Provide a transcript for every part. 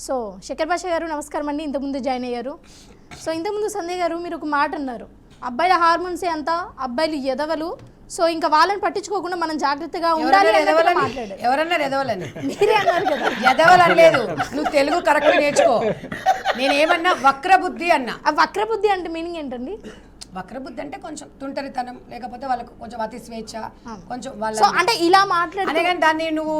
So Shekhar భాష గారు నమస్కారం అండి. ఇంతకుముందు జాయిన్ అయ్యారు. సో ఇంతకుముందు సంధ్య గారు మీరు ఒక మాట అన్నారు, అబ్బాయిల హార్మోన్సే అంతా, అబ్బాయిలు ఎదవలు, సో ఇంకా వాళ్ళని పట్టించుకోకుండా మనం జాగ్రత్తగా ఉండాలి మాట్లాడారు. ఎవరన్నారు ఎదవలని? మీరే అన్నారు కదా. ఎదవలని లేదు, నువ్వు తెలుగు కరెక్ట్ నేర్చుకో. నేనేమన్నా వక్రబుద్ధి అన్నా. ఆ వక్రబుద్ధి అంటే మీనింగ్ ఏంటండి? వక్రబుద్ధి అంటే కొంచెం తుంటరితనం, లేకపోతే వాళ్ళకు కొంచెం అతి స్వేచ్ఛ, కొంచెం వాళ్ళ అంటే ఇలా మాట్లాడే కానీ దాన్ని నువ్వు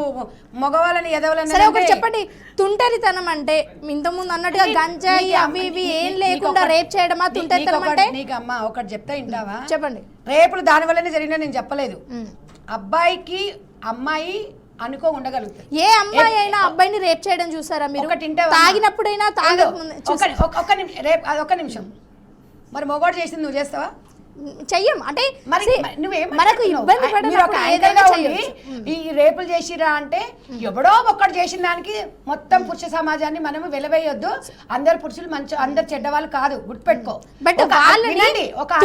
మగవాళ్ళని ఎదవలని. సరే ఒకటి చెప్పండి, తుంటరితనం అంటే ఇంతకుముందు అన్నట్టుగా గంజాయి అవి ఇవి ఏం లేకుండా రేప్ చేయడమా తుంటరితనం అంటే? నీకు అమ్మ ఒకటి చెప్తా వింటావా? చెప్పండి. రేపులు దాని వల్లనే జరిగినా నేను చెప్పలేదు. అబ్బాయికి అమ్మాయి అనుకో ఉండగలుగుతాయి. ఏ అమ్మాయి అయినా అబ్బాయిని రేప్ చేయడం చూసారా మీరు? తాగినప్పుడైనా ఒక్క నిమిషం, మరి మొగోడు చేసింది నువ్వు చేస్తావా? చెయ్యం. అంటే మనకు ఇబ్బంది ఈ రేపులు చేసిరా అంటే ఎవడో ఒక్కడు చేసిన దానికి మొత్తం పురుష సమాజాన్ని మనము వెలవేయొద్దు. అందరు పురుషులు మంచి, అందరు చెడ్డవాళ్ళు కాదు, గుర్తుపెట్టుకో. బట్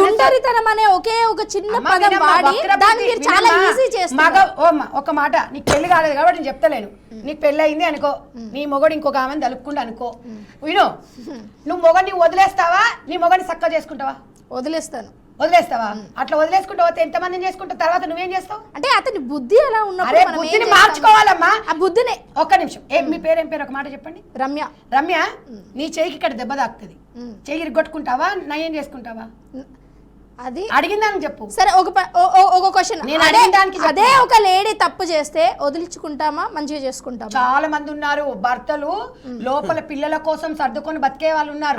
తుంటరితనం అనే ఒకే ఒక చిన్న పదం వాడి దాన్ని మీరు చాలా ఈజీ చేస్తున్నారు. ఒక మాట, నీకు పెళ్లి కాలేదు కాబట్టి నేను చెప్తలేను. నీకు పెళ్లి అయింది అనుకో, నీ మొగడు ఇంకొక ఆమెను తలుపుకుండా అనుకో, విను, నువ్వు మొగడిని వదిలేస్తావా? నీ మొగడిని చక్కగా చేసుకుంటావా? వదిలేస్తావా? అట్లా వదిలేసుకుంటూ పోతే ఎంతమందిని చేసుకుంటావు? తర్వాత నువ్వేం చేస్తావు? అంటే అతని బుద్ధి అలా ఉన్నప్పుడు బుద్ధిని మార్చుకోవాలమ్మా. ఆ బుద్ధిని ఒక్క నిమిషం, మీ పేరేం పేరు? ఒక మాట చెప్పండి. రమ్య. రమ్య, నీ చెయ్యికి ఇక్కడ దెబ్బ తాకుతుంది, చెయ్యి ఇరగొట్టుకుంటావా, నయం చేసుకుంటావా? అది అడిగిందానికి చెప్పు. సరే ఒక క్వశ్చన్, అదే ఒక లేడీ తప్పు చేస్తే వదిలించుకుంటామా, మంచిగా చేసుకుంటామా? చాలా మంది ఉన్నారు భర్తలు లోపల పిల్లల కోసం సర్దుకొని బతికే వాళ్ళు ఉన్నారు.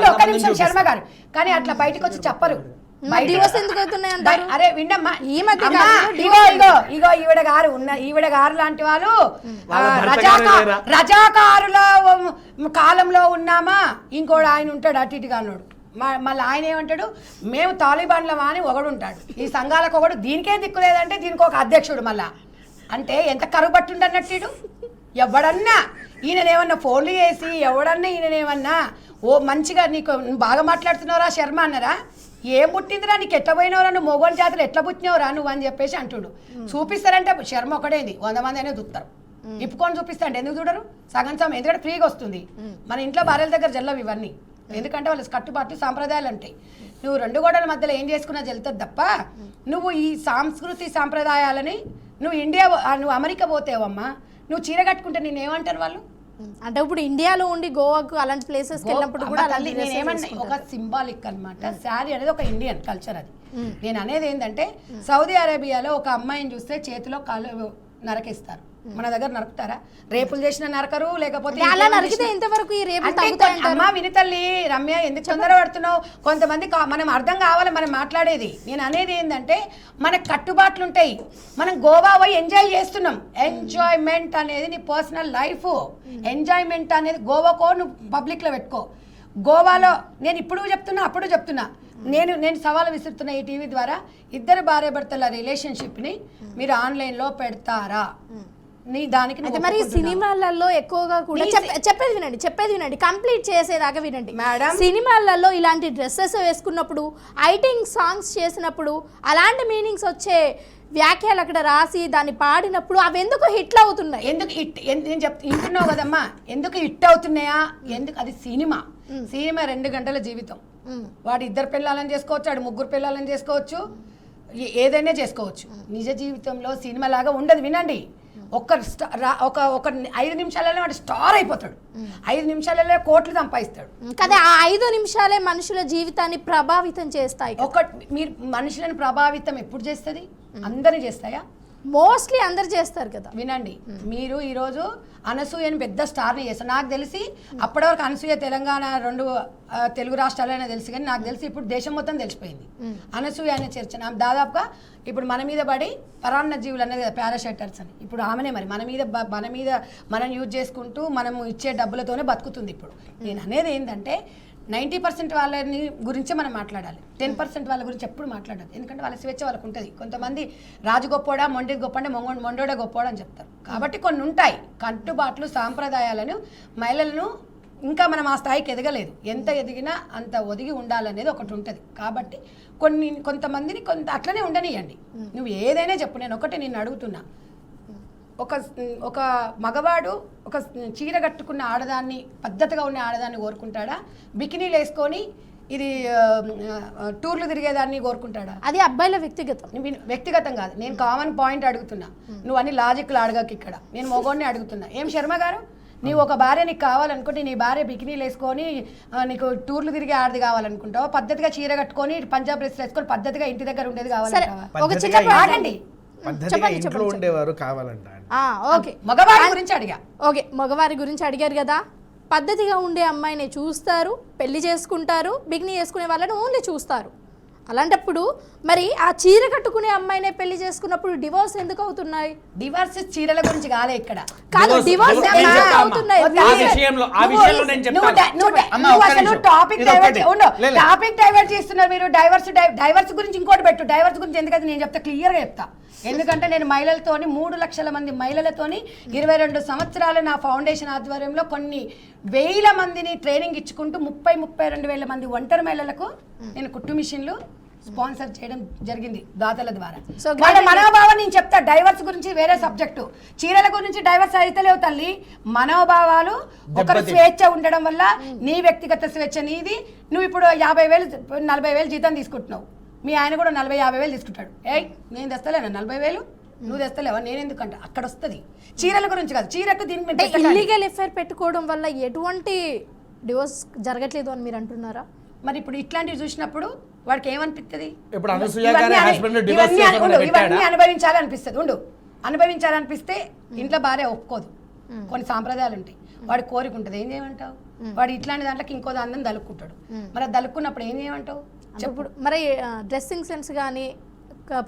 ఒక్క నిమిషం శర్మ గారు, కానీ అట్లా బయటకు వచ్చి చెప్పరు. అరే విన్నమ్మా, ఈ మధ్య ఇగో ఈవిడ గారు లాంటి వాళ్ళు రజాకారుల కాలంలో ఉన్నామా? ఇంకోడు ఆయన ఉంటాడు అటు ఇటుగా అన్నాడు. మళ్ళీ ఆయన ఏమంటాడు, మేము తాలిబాన్లమా అని ఒకడు ఉంటాడు. ఈ సంఘాలకు ఒకడు, దీనికేం దిక్కులేదంటే దీనికి ఒక అధ్యక్షుడు. మళ్ళా అంటే ఎంత కరువు పట్టుండన్నట్టు. ఎవడన్నా ఈయననేమన్నా ఫోన్లు చేసి ఎవడన్నా ఈయననేమన్నా ఓ మంచిగా నీకు బాగా మాట్లాడుతున్నావురా శర్మ అన్నారా? ఏం పుట్టిందిరా నీకు, ఎట్లా పోయినవరా నువ్వు, మొగోని జాతర ఎట్లా పుట్టినవరా నువ్వు అని చెప్పేసి అంటుడు. చూపిస్తారంటే శర్మ ఒకటేంది, 100 మంది అనేది చూస్తారు. ఇప్పుకొని చూపిస్తారంటే ఎందుకు చూడరు? సగం ఎందుకంటే ఫ్రీగా వస్తుంది. మన ఇంట్లో భార్యల దగ్గర జల్లవు ఇవన్నీ, ఎందుకంటే వాళ్ళ కట్టుబాట్లు సాంప్రదాయాలు ఉంటాయి. నువ్వు 2 గోడల మధ్యలో ఏం చేసుకున్నా జల్లుతుంది తప్ప, నువ్వు ఈ సాంస్కృతి సాంప్రదాయాలని నువ్వు అమెరికా పోతేవమ్మా, నువ్వు చీర కట్టుకుంటే నేను ఏమంటారు వాళ్ళు? అంటే ఇప్పుడు ఇండియాలో ఉండి గోవాకు అలాంటి ప్లేసెస్ వెళ్ళినప్పుడు కూడా నేనేమన్నా ఒక సింబాలిక్ అనమాట. శారీ అనేది ఒక ఇండియన్ కల్చర్. అది నేను అనేది ఏంటంటే, సౌదీ అరేబియాలో ఒక అమ్మాయిని చూస్తే చేతిలో కాళ్ళు నరకేస్తారు. మన దగ్గర నరుకుతారా? రేపులు చేసిన నరకరు, లేకపోతే అమ్మా వినితల్లి రమ్య ఎందుకు తొందర పడుతున్నావు? కొంతమంది మనం అర్థం కావాలి మనం మాట్లాడేది. నేను అనేది ఏంటంటే, మనకు కట్టుబాట్లు ఉంటాయి. మనం గోవా పోయి ఎంజాయ్ చేస్తున్నాం. ఎంజాయ్మెంట్ అనేది నీ పర్సనల్ లైఫ్. ఎంజాయ్మెంట్ అనేది గోవాకో నువ్వు పబ్లిక్లో పెట్టుకో. గోవాలో నేను ఇప్పుడు చెప్తున్నా, అప్పుడు చెప్తున్నా, నేను సవాలు విసురుతున్నా ఈ టీవీ ద్వారా, ఇద్దరు భార్యాభర్తల రిలేషన్షిప్ని మీరు ఆన్లైన్లో పెడతారా? నీ దానికి మరి సినిమాలలో ఎక్కువగా కూడా చెప్పేది వినండి, కంప్లీట్ చేసేదాకా వినండి మేడం. సినిమాలలో ఇలాంటి డ్రెస్సెస్ వేసుకున్నప్పుడు, ఐటింగ్ సాంగ్స్ చేసినప్పుడు, అలాంటి మీనింగ్స్ వచ్చే వ్యాఖ్యలు అక్కడ రాసి దాన్ని పాడినప్పుడు అవి ఎందుకు హిట్లు అవుతున్నాయి? ఎందుకు నేను వింటున్నావు కదమ్మా, ఎందుకు హిట్ అవుతున్నాయా? ఎందుకు? అది సినిమా 2 గంటల జీవితం. వాడు 2 పిల్లలని చేసుకోవచ్చు, వాడు 3 పిల్లలని చేసుకోవచ్చు, ఏదైనా చేసుకోవచ్చు. నిజ జీవితంలో సినిమా లాగా ఉండదు. వినండి, ఒక 5 నిమిషాలలో వాడు స్టార్ అయిపోతాడు, 5 నిమిషాలలో కోట్లు సంపాదిస్తాడు కదా. ఆ 5 నిమిషాలే మనుషుల జీవితాన్ని ప్రభావితం చేస్తాయి. మీరు మనుషులను ప్రభావితం ఎప్పుడు చేస్తుంది? అందరినీ చేస్తాయా? మోస్ట్లీ అందరు చేస్తారు కదా. వినండి, మీరు ఈరోజు అనసూయని పెద్ద స్టార్ని చేస్తారు. నాకు తెలిసి అప్పటి వరకు అనసూయ తెలంగాణ 2 తెలుగు రాష్ట్రాలైనా తెలుసు, కానీ నాకు తెలిసి ఇప్పుడు దేశం మొత్తం తెలిసిపోయింది అనసూయ అనే చర్చ. దాదాపుగా ఇప్పుడు మన మీద పడి పరాన్న జీవులు అనేది పారాషెటర్స్ అని, ఇప్పుడు ఆమెనే మరి మన మీద మనం యూజ్ చేసుకుంటూ మనము ఇచ్చే డబ్బులతోనే బతుకుతుంది. ఇప్పుడు నేను అనేది ఏంటంటే, 90% వాళ్ళని గురించే మనం మాట్లాడాలి, 10% వాళ్ళ గురించి ఎప్పుడు మాట్లాడాలి. ఎందుకంటే వాళ్ళ స్వేచ్ఛ వాళ్ళకు ఉంటుంది. కొంతమంది రాజు గొప్పోడా, మొండి గొప్ప అంటే మొండోడా గొప్పోడా అని చెప్తారు. కాబట్టి కొన్ని ఉంటాయి కట్టుబాట్లు, సాంప్రదాయాలను. మహిళలను ఇంకా మనం ఆ స్థాయికి ఎదగలేదు, ఎంత ఎదిగినా అంత ఒదిగి ఉండాలనేది ఒకటి ఉంటుంది. కాబట్టి కొంతమందిని అట్లనే ఉండనియండి. నువ్వు ఏదైనా చెప్పు, నేను ఒకటి నిన్ను అడుగుతున్నా, ఒక మగవాడు ఒక చీర కట్టుకున్న ఆడదాన్ని, పద్ధతిగా ఉన్న ఆడదాన్ని కోరుకుంటాడా? బికినీలు వేసుకొని ఇది టూర్లు తిరిగేదాన్ని కోరుకుంటాడా? అది అబ్బాయిల వ్యక్తిగతం. వ్యక్తిగతం కాదు, నేను కామన్ పాయింట్ అడుగుతున్నా. నువ్వు అన్ని లాజిక్లు అడగకు ఇక్కడ, నేను మగోడిని అడుగుతున్నా. ఏం శర్మ గారు, నీవు ఒక భార్య నీకు కావాలనుకుంటే నీ భార్య బికినీలు వేసుకొని నీకు టూర్లు తిరిగి ఆడది కావాలనుకుంటావు, పద్ధతిగా చీర కట్టుకొని పంజాబ్ డ్రెస్ వేసుకొని పద్ధతిగా ఇంటి దగ్గర ఉండేది కావాలంటావా? ఒక చిన్న ఆగండి, ఇంట్లో ఉండేవారు కావాలంట. ఓకే, మగవారి గురించి అడిగా. ఓకే, మగవారి గురించి అడిగారు కదా. పద్ధతిగా ఉండే అమ్మాయిని చూస్తారు, పెళ్లి చేసుకుంటారు, బిగిని చేసుకునే వాళ్ళని ఓన్లీ చూస్తారు. అలాంటప్పుడు మరి ఆ చీర కట్టుకునే అమ్మాయినే పెళ్లి చేసుకున్నప్పుడు డివోర్స్ ఎందుకు అవుతున్నాయి? డివోర్స్ చీరల గురించి కాలే ఇక్కడ, కాదు, డివోర్స్ అవుతున్నాయి. టాపిక్ డైవర్ట్ చేస్తున్నారు మీరు. డైవర్స్ గురించి ఇంకోటి పెట్టు. డైవర్స్ గురించి ఎందుకంటే నేను చెప్తా, క్లియర్ గా చెప్తా. ఎందుకంటే నేను మహిళలతోని 3 లక్షల మంది మహిళలతోని 22 సంవత్సరాలు నా ఫౌండేషన్ ఆధ్వర్యంలో కొన్ని వేల మందిని ట్రైనింగ్ ఇచ్చుకుంటూ 32 వేల మంది ఒంటరి మహిళలకు నేను కుట్టు మిషన్లు స్పాన్సర్ చేయడం జరిగింది దాతల ద్వారా. వాళ్ళ మనోభావం నేను చెప్తా. డైవర్స్ గురించి వేరే సబ్జెక్టు, చీరల గురించి డైవర్స్ అయితే లేవు తల్లి. మనోభావాలు, ఒకరు స్వేచ్ఛ ఉండడం వల్ల నీ వ్యక్తిగత స్వేచ్ఛ నీది. నువ్వు ఇప్పుడు 50,000 40,000 జీతం తీసుకుంటున్నావు, మీ ఆయన కూడా 40-50,000 తీసుకుంటాడు. నేను తెస్తలేనా 40,000? నువ్వు తెస్తలేవా? నేను ఎందుకంటే అక్కడ వస్తుంది. చీరల గురించి కాదు, చీరకు దీనికి ఇల్లీగల్ ఎఫైర్ పెట్టుకోవడం వల్ల ఎటువంటి డివోర్స్ జరగట్లేదు అని మీరు అంటున్నారా? మరి ఇప్పుడు ఇట్లాంటివి చూసినప్పుడు వాడికి ఏమనిపిస్తుంది? ఇవన్నీ అనుభవించాలనిపిస్తుంది. అనుభవించాలనిపిస్తే ఇంట్లో భార్య ఒప్పుకోదు, కొన్ని సాంప్రదాయాలు ఉంటాయి. వాడి కోరిక ఉంటుంది, ఏం చేయమంటావు? వాడు ఇట్లాంటి దాంట్లోకి ఇంకో దాన్ని దలుక్కుంటాడు. మరి అది దలుక్కున్నప్పుడు ఏం చేయమంటావు? చెప్పుడు. మరి డ్రెస్సింగ్ సెన్స్ కానీ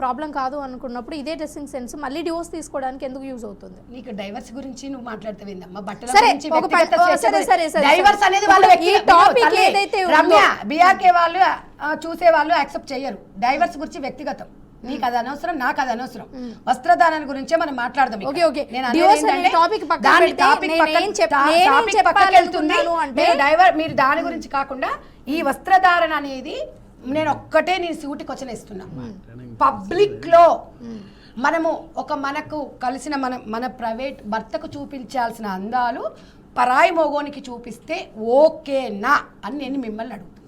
ప్రాబ్లం కాదు అనుకున్నప్పుడు ఇదే డ్రెస్సింగ్ సెన్స్ మళ్ళీ డివోర్స్ తీసుకోవడానికి ఎందుకు యూజ్ అవుతుంది? నీకు డైవర్స్ గురించి నువ్వు మాట్లాడతావేందమ్మా? బట్టల సరే, గురించి డైవర్స్ అనేది రమ్య బిఆర్కే వాళ్ళు చూసే వాళ్ళు యాక్సెప్ట్ చేయరు. డైవర్స్ గురించి వ్యక్తిగతం, నీకు అది అనవసరం, నాకు అది అనవసరం. వస్త్రదానం గురించే మనం మాట్లాడదాం. మీరు దాని గురించి కాకుండా ఈ వస్త్రధారణ అనేది నేను సూటి క్వశ్చన్ ఇస్తున్నా. పబ్లిక్ లో మనము మనకు కలిసిన మన ప్రైవేట్ భర్తకు చూపించాల్సిన అందాలు పరాయి మోగోనికి చూపిస్తే ఓకేనా అని నేను మిమ్మల్ని అడుగుతున్నా.